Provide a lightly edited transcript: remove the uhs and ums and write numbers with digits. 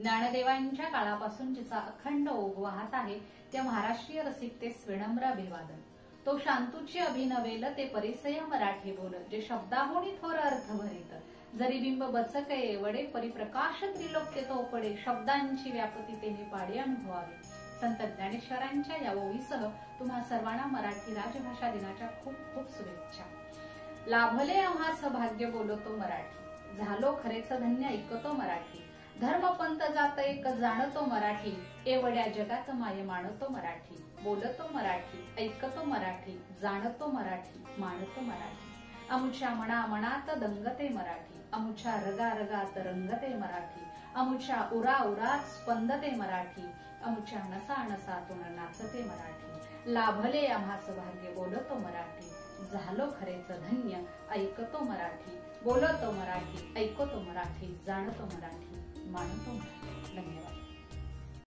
ज्ञानदेवांच्या काळापासून जिचा अखंड ओघ वाहत आहे त्या महाराष्ट्रीय रसिकतेस विनम्र अभिवादन। तो शांतूची अभिनवेल ते परिसय मराठी बोल, जे शब्दाहोनी थोर अर्थ भरित, जरी बिंब बचके वडे परिप्रकाश त्रिलोक्य तो पडे, शब्दांची व्यापती तेने पाडे अनुभवावे। संत ज्ञानेश्वरांच्या या ओवीसह तुम्हा सर्वांना मराठी राजभाषा दिनाच्या खूप खूप शुभेच्छा। लाभले आम्हास भाग्य बोलतो मराठी, झालो खरेच धन्य ऐकतो मराठी, धर्म पंथ जात एक जाणतो मराठी, एवढ्या जगात माय मानतो मराठी, बोलतो मराठी, ऐकतो मराठी, जाणतो मराठी, मानतो मराठी। अमुच्या मना मनात दंगते मराठी, अमुच्या रगा रगात रंगते मराठी, अमुच्या उरा उरात स्पंदते मराठी, अमुच्या नसा नसातून नाचते मराठी। लाभले आम्हास भाग्य बोलतो मराठी, झालो खरेच धन्य ऐकतो मराठी, बोलतो मराठी, ऐकतो मराठी, जाणतो मराठी, मानतो मराठी।